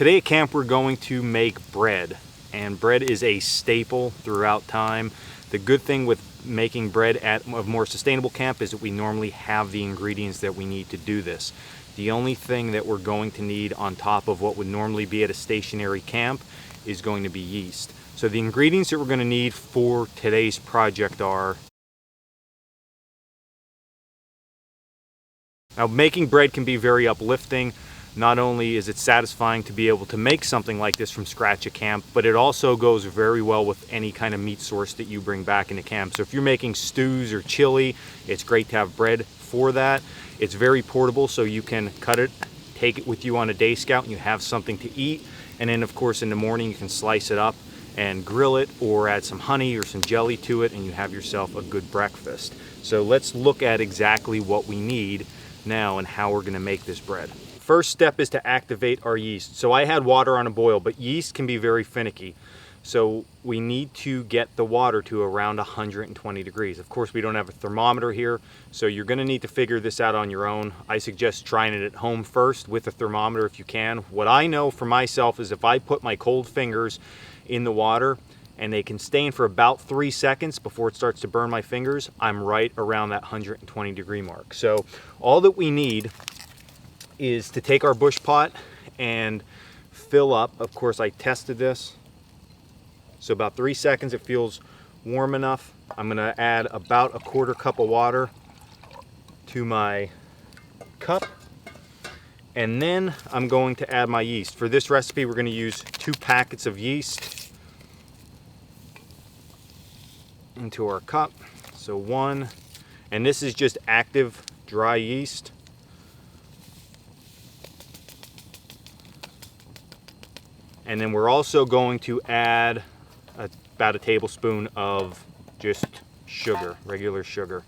Today at camp we're going to make bread, and bread is a staple throughout time. The good thing with making bread at a more sustainable camp is that we normally have the ingredients that we need to do this. The only thing that we're going to need on top of what would normally be at a stationary camp is going to be yeast. So the ingredients that we're going to need for today's project are... Now, making bread can be very uplifting. Not only is it satisfying to be able to make something like this from scratch at camp, but it also goes very well with any kind of meat source that you bring back into camp. So if you're making stews or chili, it's great to have bread for that. It's very portable, so you can cut it, take it with you on a day scout, and you have something to eat. And then of course in the morning you can slice it up and grill it, or add some honey or some jelly to it, and you have yourself a good breakfast. So let's look at exactly what we need now and how we're going to make this bread. First step is to activate our yeast. So I had water on a boil, but yeast can be very finicky. So we need to get the water to around 120 degrees. Of course, we don't have a thermometer here, so you're going to need to figure this out on your own. I suggest trying it at home first with a thermometer if you can. What I know for myself is if I put my cold fingers in the water and they can stay in for about 3 seconds before it starts to burn my fingers, I'm right around that 120 degree mark. So all that we need is to take our bush pot and fill up. Of course, I tested this. So about 3 seconds, it feels warm enough. I'm gonna add about a 1/4 cup of water to my cup. And then I'm going to add my yeast. For this recipe, we're gonna use 2 packets of yeast into our cup. So 1, and this is just active dry yeast. And then we're also going to add about a tablespoon of just sugar, regular sugar.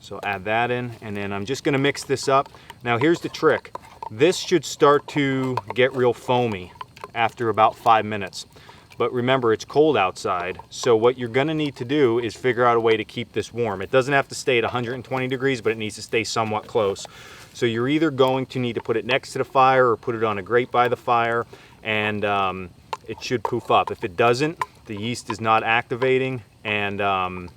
So add that in, and then I'm just gonna mix this up. Now here's the trick. This should start to get real foamy after about 5 minutes. But remember, it's cold outside, so what you're gonna need to do is figure out a way to keep this warm. It doesn't have to stay at 120 degrees, but it needs to stay somewhat close. So you're either going to need to put it next to the fire or put it on a grate by the fire, and it should poof up. If it doesn't, the yeast is not activating, and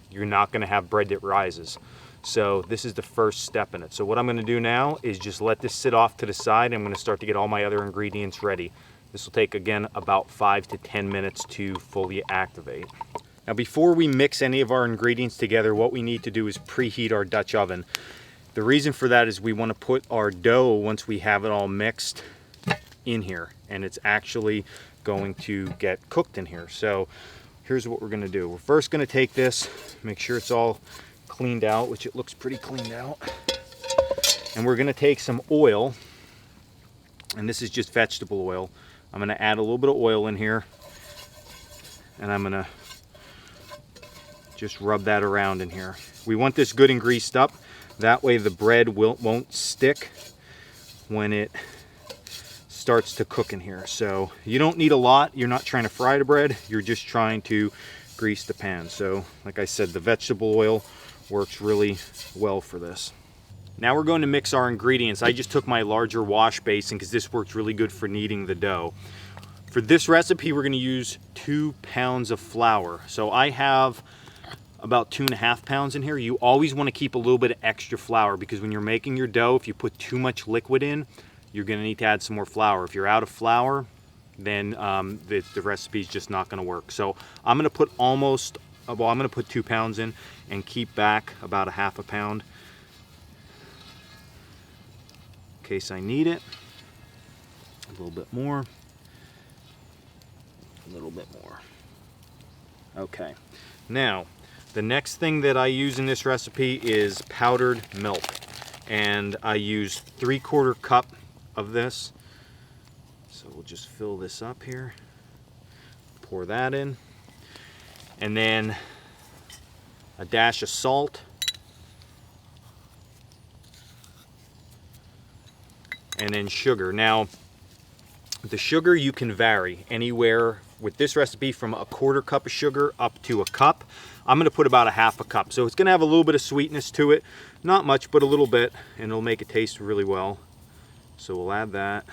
you're not gonna have bread that rises. So this is the first step in it. So what I'm gonna do now is just let this sit off to the side, and I'm gonna start to get all my other ingredients ready. This will take, again, about 5 to 10 minutes to fully activate. Now before we mix any of our ingredients together, what we need to do is preheat our Dutch oven. The reason for that is we want to put our dough, once we have it all mixed, in here, and it's actually going to get cooked in here. So here's what we're going to do. We're first going to take this, make sure it's all cleaned out, which it looks pretty cleaned out, and we're going to take some oil, and this is just vegetable oil. I'm going to add a little bit of oil in here, and I'm going to just rub that around in here. We want this good and greased up. That way the bread won't stick when it starts to cook in here. So you don't need a lot. You're not trying to fry the bread. You're just trying to grease the pan. So like I said, the vegetable oil works really well for this. Now we're going to mix our ingredients. I just took my larger wash basin because this works really good for kneading the dough. For this recipe, we're going to use 2 pounds of flour. So I have about 2.5 pounds in here. You always want to keep a little bit of extra flour, because when you're making your dough, if you put too much liquid in, you're going to need to add some more flour. If you're out of flour, then the recipe is just not going to work. So I'm going to put I'm going to put 2 pounds in and keep back about 1/2 pound in case I need it. A little bit more. A little bit more. Okay. Now, the next thing that I use in this recipe is powdered milk. And I use 3/4 cup of this. So we'll just fill this up here. Pour that in. And then a dash of salt. And then sugar. Now, the sugar you can vary anywhere with this recipe from a 1/4 cup of sugar up to a cup. I'm going to put about 1/2 cup. So it's going to have a little bit of sweetness to it. Not much, but a little bit, and it'll make it taste really well. So we'll add that.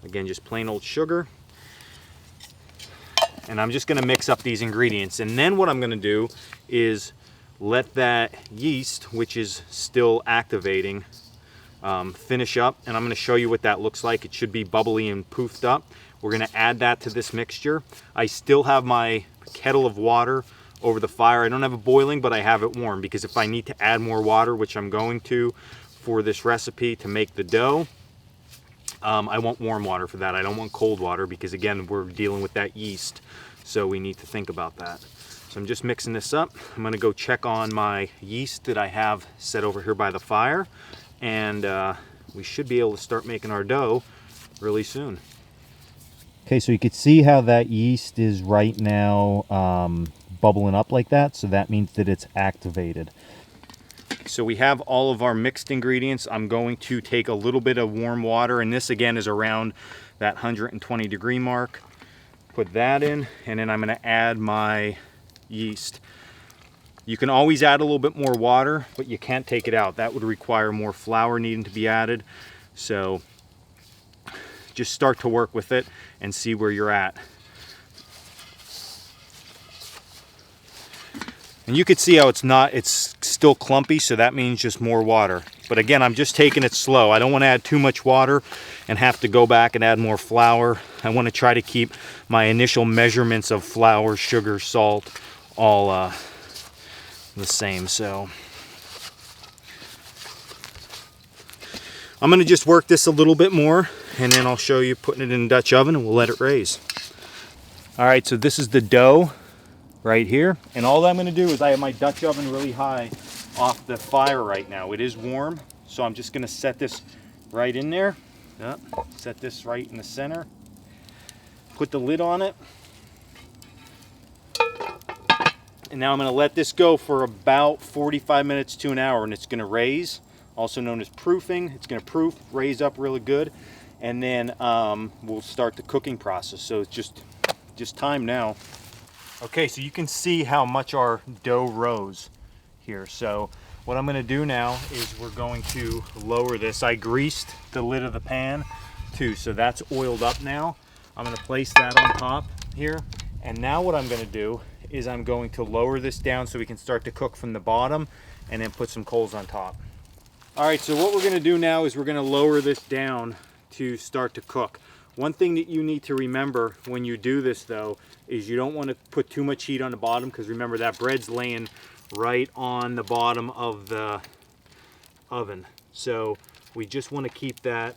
Again, just plain old sugar. And I'm just gonna mix up these ingredients. And then what I'm gonna do is let that yeast, which is still activating, finish up. And I'm gonna show you what that looks like. It should be bubbly and poofed up. We're gonna add that to this mixture. I still have my kettle of water over the fire. I don't have it boiling, but I have it warm, because if I need to add more water, which I'm going to for this recipe to make the dough, I want warm water for that. I don't want cold water, because again, we're dealing with that yeast. So we need to think about that. So I'm just mixing this up. I'm gonna go check on my yeast that I have set over here by the fire. And we should be able to start making our dough really soon. Okay, so you can see how that yeast is right now bubbling up like that. So that means that it's activated. So we have all of our mixed ingredients. I'm going to take a little bit of warm water, and this again is around that 120 degree mark. Put that in, and then I'm gonna add my yeast. You can always add a little bit more water, but you can't take it out. That would require more flour needing to be added. So just start to work with it and see where you're at. And you can see how it's still clumpy, so that means just more water. But again, I'm just taking it slow. I don't want to add too much water and have to go back and add more flour. I want to try to keep my initial measurements of flour, sugar, salt, all the same. So I'm going to just work this a little bit more, and then I'll show you putting it in the Dutch oven, and we'll let it raise. All right, so this is the dough right here, and all I'm going to do is I have my Dutch oven really high off the fire right now. It is warm, so I'm just going to set this right in there. Yep. Set this right in the center. Put the lid on it. And now I'm going to let this go for about 45 minutes to an hour, and it's going to raise, also known as proofing. It's going to proof, raise up really good, and then we'll start the cooking process. So it's just time now. Okay, so you can see how much our dough rose here. So what I'm going to do now is we're going to lower this. I greased the lid of the pan too, so that's oiled up now. I'm going to place that on top here, and now what I'm going to do is I'm going to lower this down so we can start to cook from the bottom, and then put some coals on top. All right, so what we're going to do now is we're going to lower this down to start to cook. One thing that you need to remember when you do this though is you don't want to put too much heat on the bottom, because remember that bread's laying right on the bottom of the oven. So we just want to keep that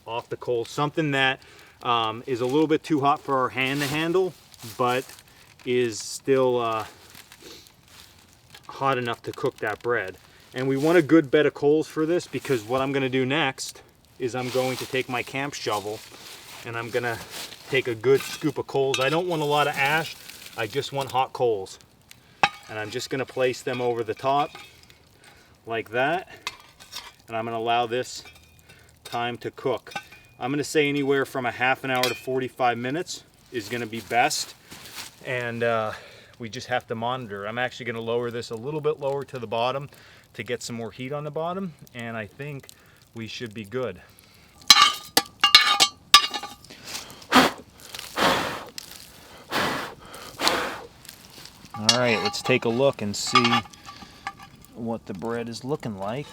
off the coals. Something that is a little bit too hot for our hand to handle, but is still hot enough to cook that bread. And we want a good bed of coals for this, because what I'm going to do next is I'm going to take my camp shovel and I'm going to take a good scoop of coals. I don't want a lot of ash, I just want hot coals. And I'm just going to place them over the top like that, and I'm going to allow this time to cook. I'm going to say anywhere from a half an hour to 45 minutes is going to be best, and we just have to monitor. I'm actually going to lower this a little bit lower to the bottom to get some more heat on the bottom, and I think we should be good. All right, let's take a look and see what the bread is looking like.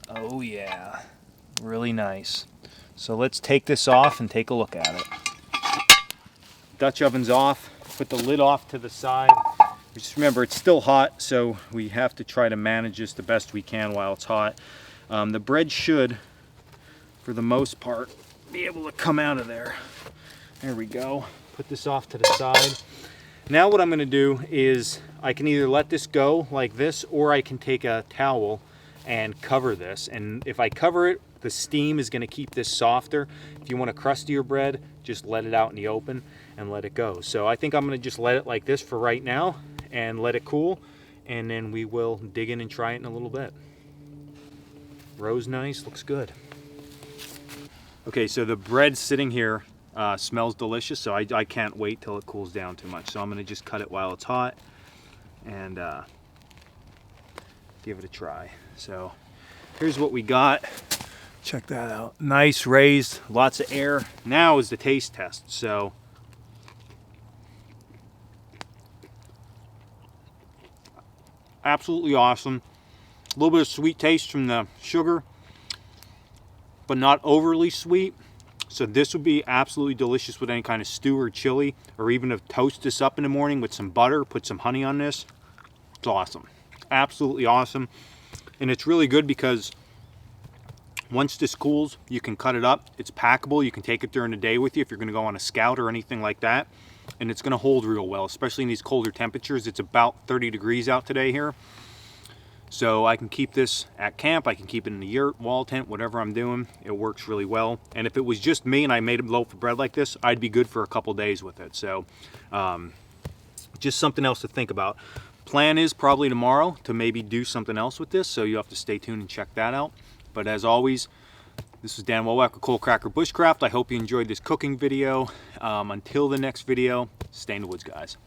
Oh yeah, really nice. So let's take this off and take a look at it. Dutch oven's off. Put the lid off to the side. Just remember, it's still hot, so we have to try to manage this the best we can while it's hot. The bread should, for the most part, be able to come out of there. There we go. Put this off to the side. Now what I'm going to do is I can either let this go like this, or I can take a towel and cover this. And if I cover it, the steam is going to keep this softer. If you want a crustier bread, just let it out in the open and let it go. So I think I'm going to just let it like this for right now and let it cool, and then we will dig in and try it in a little bit. Rose nice, looks good. Okay, so the bread sitting here smells delicious, so I can't wait till it cools down too much. So I'm going to just cut it while it's hot and give it a try. So here's what we got. Check that out. Nice, raised, lots of air. Now is the taste test. So absolutely awesome. A little bit of sweet taste from the sugar, but not overly sweet. So this would be absolutely delicious with any kind of stew or chili, or even to toast this up in the morning with some butter, put some honey on this. It's awesome. Absolutely awesome. And it's really good because once this cools, you can cut it up. It's packable. You can take it during the day with you if you're going to go on a scout or anything like that. And it's going to hold real well, especially in these colder temperatures. It's about 30 degrees out today here. So I can keep this at camp. I can keep it in the yurt, wall tent, whatever I'm doing. It works really well. And if it was just me and I made a loaf of bread like this, I'd be good for a couple days with it. So just something else to think about. Plan is probably tomorrow to maybe do something else with this. So you have to stay tuned and check that out. But as always, this is Dan Welwack with Coalcracker Bushcraft. I hope you enjoyed this cooking video. Until the next video, stay in the woods, guys.